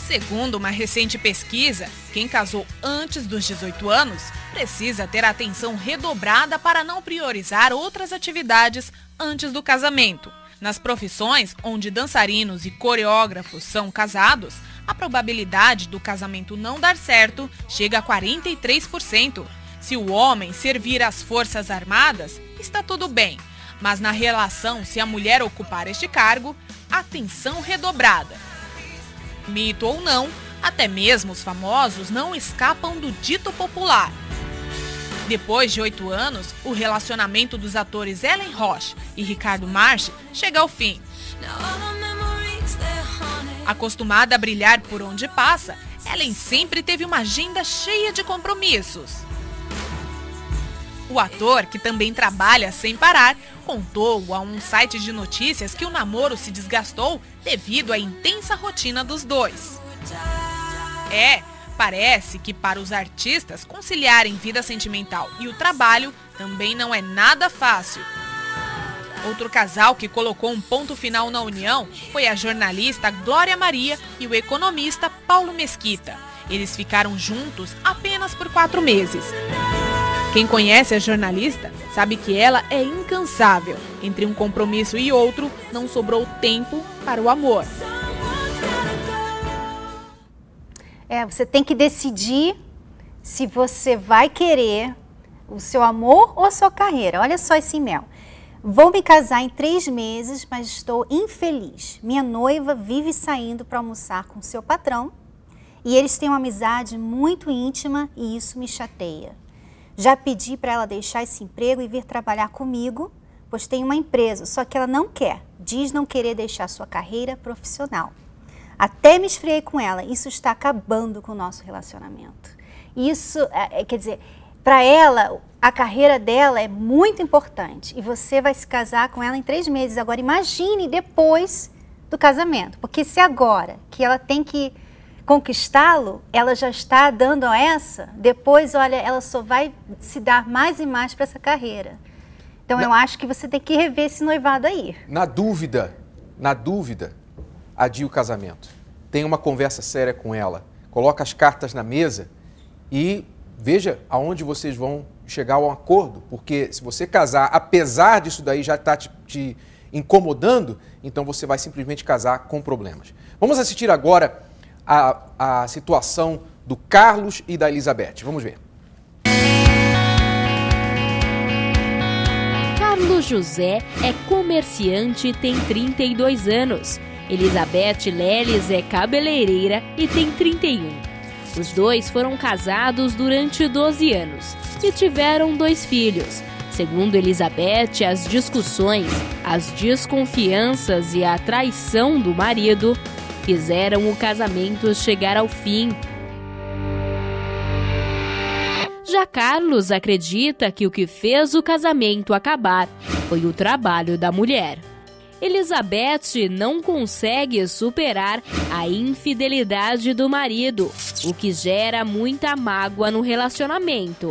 Segundo uma recente pesquisa, quem casou antes dos 18 anos precisa ter atenção redobrada para não priorizar outras atividades antes do casamento. Nas profissões onde dançarinos e coreógrafos são casados, a probabilidade do casamento não dar certo chega a 43%. Se o homem servir às Forças Armadas, está tudo bem. Mas na relação, se a mulher ocupar este cargo, atenção redobrada. Mito ou não, até mesmo os famosos não escapam do dito popular. Depois de 8 anos, o relacionamento dos atores Ellen Roche e Ricardo March chega ao fim. Acostumada a brilhar por onde passa, Ellen sempre teve uma agenda cheia de compromissos. O ator, que também trabalha sem parar, contou a um site de notícias que o namoro se desgastou devido à intensa rotina dos dois. Parece que para os artistas conciliarem vida sentimental e o trabalho também não é nada fácil. Outro casal que colocou um ponto final na união foi a jornalista Glória Maria e o economista Paulo Mesquita. Eles ficaram juntos apenas por 4 meses. Quem conhece a jornalista sabe que ela é incansável. Entre um compromisso e outro, não sobrou tempo para o amor. Você tem que decidir se você vai querer o seu amor ou a sua carreira. Olha só esse e-mail. Vou me casar em 3 meses, mas estou infeliz. Minha noiva vive saindo para almoçar com seu patrão e eles têm uma amizade muito íntima e isso me chateia. Já pedi para ela deixar esse emprego e vir trabalhar comigo, pois tem uma empresa, só que ela não quer. Diz não querer deixar sua carreira profissional. Até me esfriei com ela, isso está acabando com o nosso relacionamento. Isso, quer dizer, para ela, a carreira dela é muito importante e você vai se casar com ela em 3 meses. Agora imagine depois do casamento, porque se agora que ela tem que conquistá-lo, ela já está dando a essa, depois, olha, ela só vai se dar mais e mais para essa carreira. Então eu acho que você tem que rever esse noivado aí. Na dúvida, adie o casamento. Tenha uma conversa séria com ela. Coloca as cartas na mesa e veja aonde vocês vão chegar a um acordo. Porque se você casar, apesar disso daí já está te incomodando, então você vai simplesmente casar com problemas. Vamos assistir agora a situação do Carlos e da Elizabeth. Vamos ver. Carlos José é comerciante e tem 32 anos. Elizabeth Leles é cabeleireira e tem 31. Os dois foram casados durante 12 anos e tiveram 2 filhos. Segundo Elizabeth, as discussões, as desconfianças e a traição do marido fizeram o casamento chegar ao fim. Já Carlos acredita que o que fez o casamento acabar foi o trabalho da mulher. Elizabeth não consegue superar a infidelidade do marido, o que gera muita mágoa no relacionamento.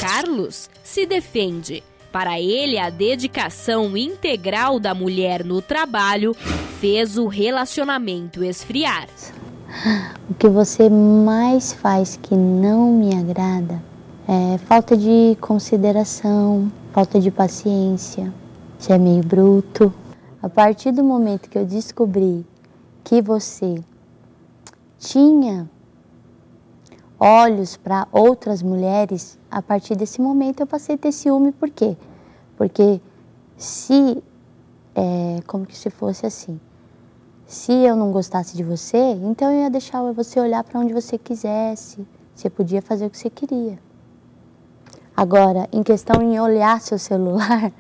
Carlos se defende. Para ele, a dedicação integral da mulher no trabalho fez o relacionamento esfriar. O que você mais faz que não me agrada é falta de consideração, falta de paciência. Você é meio bruto. A partir do momento que eu descobri que você tinha olhos para outras mulheres, a partir desse momento eu passei a ter ciúme. Por quê? Porque como que se fosse assim, se eu não gostasse de você, então eu ia deixar você olhar para onde você quisesse, você podia fazer o que você queria. Agora, em questão em olhar seu celular,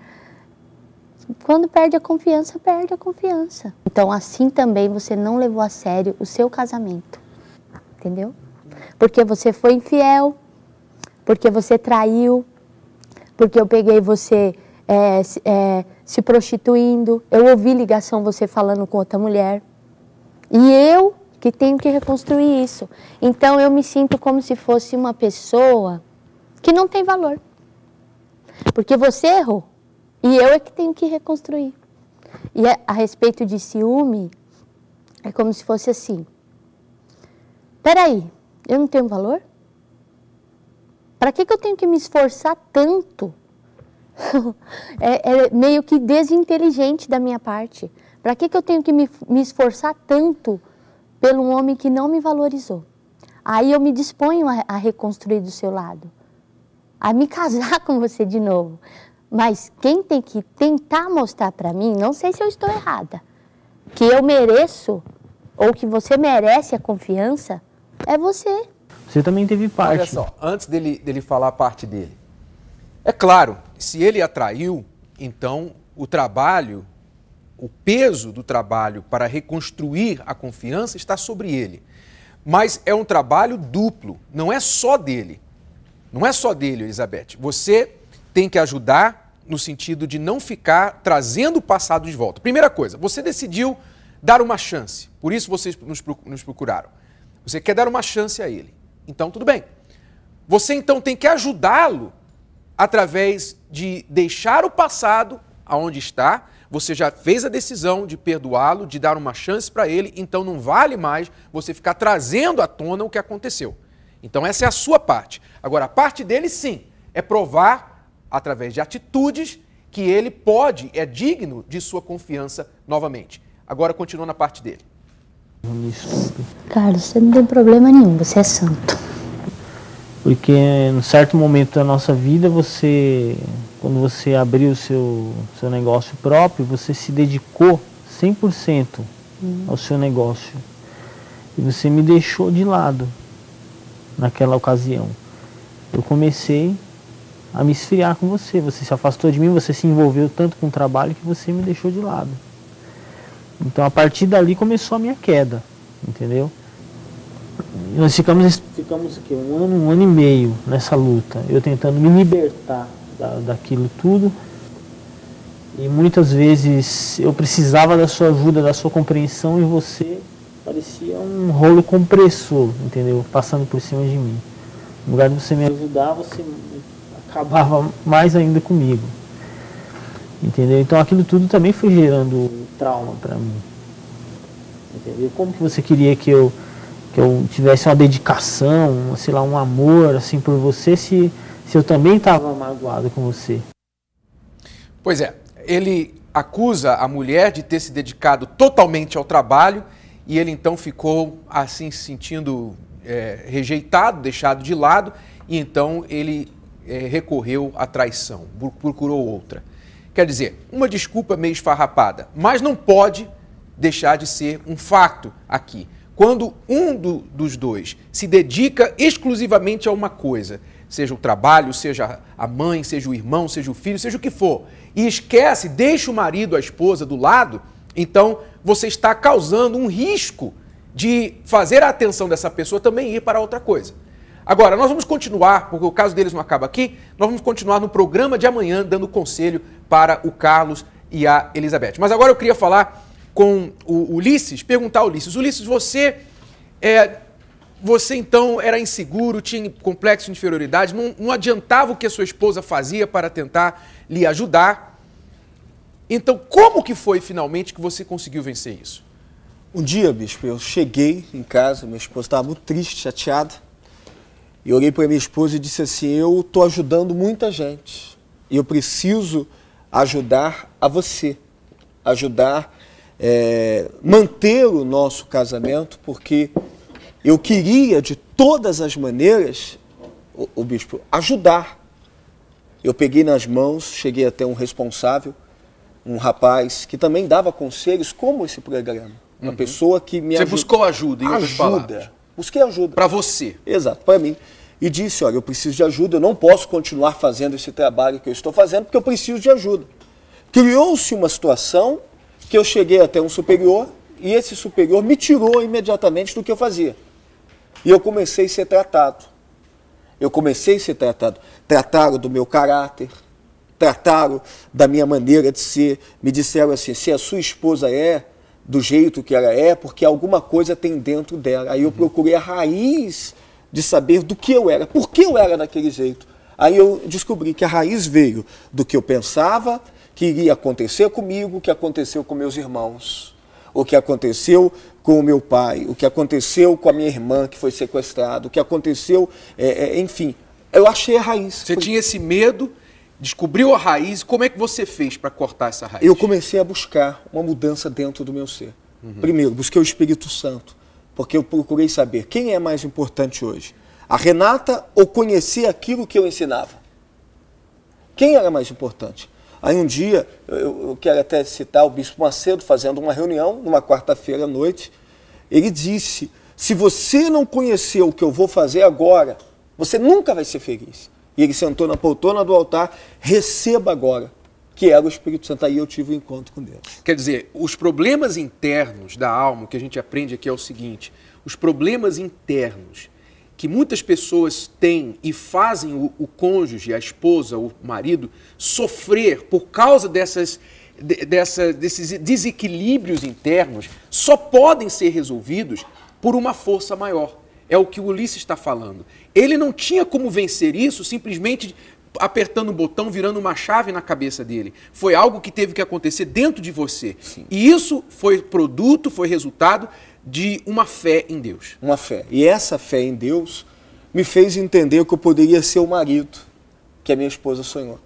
quando perde a confiança, perde a confiança. Então, assim também você não levou a sério o seu casamento, entendeu? Porque você foi infiel, porque você traiu, porque eu peguei você se prostituindo. Eu ouvi ligação você falando com outra mulher. E eu que tenho que reconstruir isso. Então eu me sinto como se fosse uma pessoa que não tem valor. Porque você errou. E eu é que tenho que reconstruir. E a respeito de ciúme, é como se fosse assim. Peraí, eu não tenho valor? Para que eu tenho que me esforçar tanto? É meio que desinteligente da minha parte. Para que eu tenho que me esforçar tanto pelo homem que não me valorizou? Aí eu me disponho a reconstruir do seu lado. A me casar com você de novo. Mas quem tem que tentar mostrar para mim, não sei se eu estou errada, que eu mereço, ou que você merece a confiança, é você. Você também teve parte. Olha só, antes dele falar a parte dele. É claro, se ele atraiu, então o trabalho, o peso do trabalho para reconstruir a confiança está sobre ele. Mas é um trabalho duplo, não é só dele. Não é só dele, Elizabeth. Você tem que ajudar no sentido de não ficar trazendo o passado de volta. Primeira coisa, você decidiu dar uma chance, por isso vocês nos procuraram. Você quer dar uma chance a ele. Então, tudo bem. Você, então, tem que ajudá-lo através de deixar o passado aonde está. Você já fez a decisão de perdoá-lo, de dar uma chance para ele, então não vale mais você ficar trazendo à tona o que aconteceu. Então, essa é a sua parte. Agora, a parte dele, sim, é provar, através de atitudes, que ele pode, é digno de sua confiança novamente. Agora, continua na parte dele. Carlos, você não tem problema nenhum, você é santo. Porque em certo momento da nossa vida, quando você abriu o seu negócio próprio, você se dedicou 100% ao seu negócio. E você me deixou de lado naquela ocasião. Eu comecei a me esfriar com você. Você se afastou de mim, você se envolveu tanto com o trabalho que você me deixou de lado. Então, a partir dali começou a minha queda, entendeu? Nós ficamos aqui, um ano e meio nessa luta, eu tentando me libertar daquilo tudo. E muitas vezes eu precisava da sua ajuda, da sua compreensão, e você parecia um rolo compressor, entendeu? Passando por cima de mim. No lugar de você me ajudar, você acabava mais ainda comigo. Entendeu? Então aquilo tudo também foi gerando trauma para mim. Entendeu? Como que você queria que eu tivesse uma dedicação, sei lá, um amor assim por você, se eu também estava magoado com você? Pois é, ele acusa a mulher de ter se dedicado totalmente ao trabalho e ele então ficou assim se sentindo rejeitado, deixado de lado, e então ele recorreu à traição, procurou outra. Quer dizer, uma desculpa meio esfarrapada, mas não pode deixar de ser um fato aqui. Quando um dos dois se dedica exclusivamente a uma coisa, seja o trabalho, seja a mãe, seja o irmão, seja o filho, seja o que for, e esquece, deixa o marido, a esposa do lado, então você está causando um risco de fazer a atenção dessa pessoa também ir para outra coisa. Agora, nós vamos continuar, porque o caso deles não acaba aqui, nós vamos continuar no programa de amanhã, dando conselho para o Carlos e a Elizabeth. Mas agora eu queria falar com o Ulisses, perguntar ao Ulisses. Ulisses, você então era inseguro, tinha complexo de inferioridade, não adiantava o que a sua esposa fazia para tentar lhe ajudar. Então, como que foi finalmente que você conseguiu vencer isso? Um dia, bispo, eu cheguei em casa, minha esposa estava muito triste, chateada, e eu olhei para minha esposa e disse assim: eu estou ajudando muita gente, e eu preciso ajudar a você, ajudar manter o nosso casamento, porque eu queria de todas as maneiras, o bispo, ajudar. Eu peguei nas mãos, cheguei até um responsável, um rapaz que também dava conselhos como esse programa. Uma pessoa que me Você buscou ajuda, em outras palavras. Ajuda. Busquei ajuda. Para você. Exato, para mim. E disse: olha, eu preciso de ajuda, eu não posso continuar fazendo esse trabalho que eu estou fazendo, porque eu preciso de ajuda. Criou-se uma situação que eu cheguei até um superior, e esse superior me tirou imediatamente do que eu fazia. E eu comecei a ser tratado. Trataram do meu caráter, trataram da minha maneira de ser, me disseram assim, se a sua esposa é do jeito que ela é, porque alguma coisa tem dentro dela. Aí eu procurei a raiz de saber do que eu era, por que eu era daquele jeito. Aí eu descobri que a raiz veio do que eu pensava que iria acontecer comigo, o que aconteceu com meus irmãos, o que aconteceu com o meu pai, o que aconteceu com a minha irmã que foi sequestrada, o que aconteceu, enfim, eu achei a raiz. Você tinha esse medo, descobriu a raiz, como é que você fez para cortar essa raiz? Eu comecei a buscar uma mudança dentro do meu ser. Primeiro, busquei o Espírito Santo, porque eu procurei saber quem é mais importante hoje, a Renata ou conhecer aquilo que eu ensinava? Quem era mais importante? Aí um dia, eu quero até citar o Bispo Macedo, fazendo uma reunião, numa quarta-feira à noite, ele disse, se você não conhecer o que eu vou fazer agora, você nunca vai ser feliz. E ele sentou na poltrona do altar, receba agora, que era o Espírito Santo. Aí eu tive um encontro com Deus. Quer dizer, os problemas internos da alma, o que a gente aprende aqui é o seguinte, os problemas internos que muitas pessoas têm e fazem o cônjuge, a esposa, o marido, sofrer por causa desses desequilíbrios internos, só podem ser resolvidos por uma força maior. É o que o Ulisses está falando. Ele não tinha como vencer isso simplesmente apertando um botão, virando uma chave na cabeça dele. Foi algo que teve que acontecer dentro de você. Sim. E isso foi produto, foi resultado de uma fé em Deus. Uma fé. E essa fé em Deus me fez entender que eu poderia ser o marido que a minha esposa sonhou.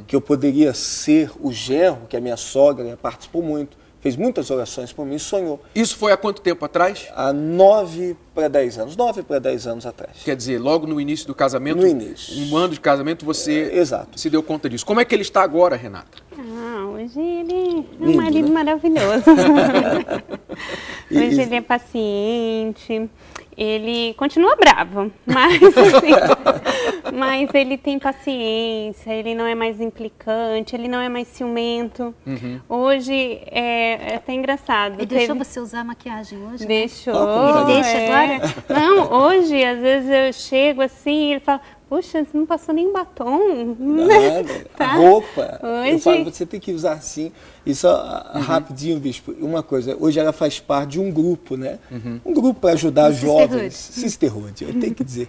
Que eu poderia ser o genro que a minha sogra participou muito. Fez muitas orações por mim e sonhou. Isso foi há quanto tempo atrás? Há 9 para 10 anos. 9 para 10 anos atrás. Quer dizer, logo no início do casamento? No início. Um ano de casamento, você se deu conta disso. Como é que ele está agora, Renata? Hoje ele é um marido maravilhoso. Hoje ele é paciente. Ele continua bravo, mas, assim, mas ele tem paciência, ele não é mais implicante, ele não é mais ciumento. Hoje é até engraçado. Ele deixou você usar a maquiagem hoje? Deixou. Ele deixa agora? Não, hoje às vezes eu chego assim e ele fala, puxa, você não passou nem batom. Nada, Tá? a roupa. Hoje... Eu falo, você tem que usar assim. E só rapidinho, Bispo, uma coisa. Hoje ela faz parte de um grupo, né? Um grupo para ajudar jovens. Sisterhood, eu tenho que dizer.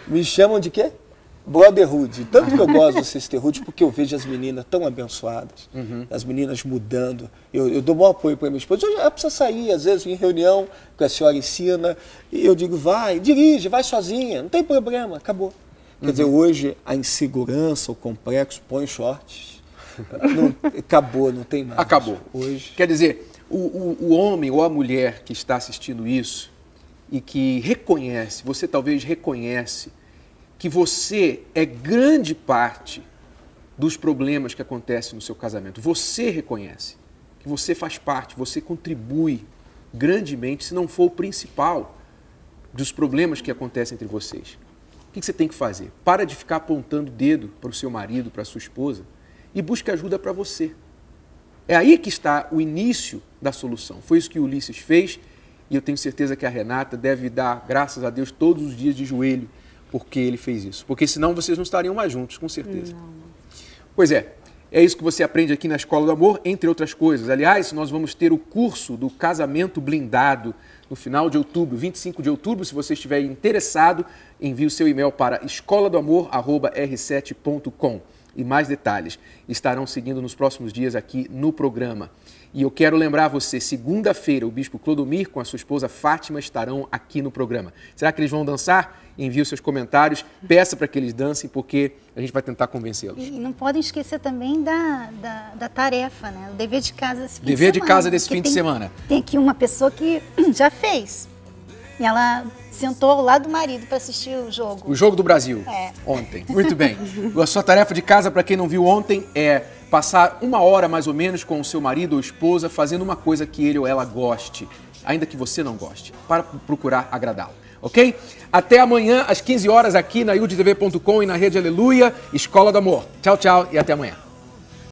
Me chamam de quê? Brotherhood. Tanto que eu gosto do Sisterhood, porque eu vejo as meninas tão abençoadas, as meninas mudando. Eu dou bom apoio para minha esposa. Ela precisa sair, às vezes, em reunião, que a senhora ensina. E eu digo, vai, dirige, vai sozinha, não tem problema, acabou. Quer dizer, hoje a insegurança, o complexo, põe shorts. Acabou, não tem mais. Acabou. Hoje. Quer dizer, o homem ou a mulher que está assistindo isso e que reconhece, você talvez reconhece, que você é grande parte dos problemas que acontecem no seu casamento. Você reconhece que você faz parte, você contribui grandemente, se não for o principal, dos problemas que acontecem entre vocês. O que você tem que fazer? Para de ficar apontando o dedo para o seu marido, para a sua esposa e busque ajuda para você. É aí que está o início da solução. Foi isso que o Ulisses fez e eu tenho certeza que a Renata deve dar graças a Deus todos os dias de joelho porque ele fez isso. Porque senão vocês não estariam mais juntos, com certeza. Não. Pois é isso que você aprende aqui na Escola do Amor, entre outras coisas. Aliás, nós vamos ter o curso do casamento blindado no final de outubro, 25 de outubro. Se você estiver interessado, envie o seu e-mail para escoladoamor@r7.com e mais detalhes estarão seguindo nos próximos dias aqui no programa. E eu quero lembrar você, segunda-feira, o Bispo Clodomir com a sua esposa Fátima estarão aqui no programa. Será que eles vão dançar? Envie os seus comentários, peça para que eles dancem, porque a gente vai tentar convencê-los. E não podem esquecer também da tarefa, né? O dever de casa desse fim de semana. Dever de casa desse fim de semana. Tem aqui uma pessoa que já fez. E ela sentou ao lado do marido para assistir o jogo. O jogo do Brasil, ontem. Muito bem. A sua tarefa de casa, para quem não viu ontem, é passar 1 hora mais ou menos com o seu marido ou esposa fazendo uma coisa que ele ou ela goste, ainda que você não goste, para procurar agradá-lo. Ok? Até amanhã, às 15 horas, aqui na ildtv.com e na Rede Aleluia, Escola do Amor. Tchau, tchau e até amanhã.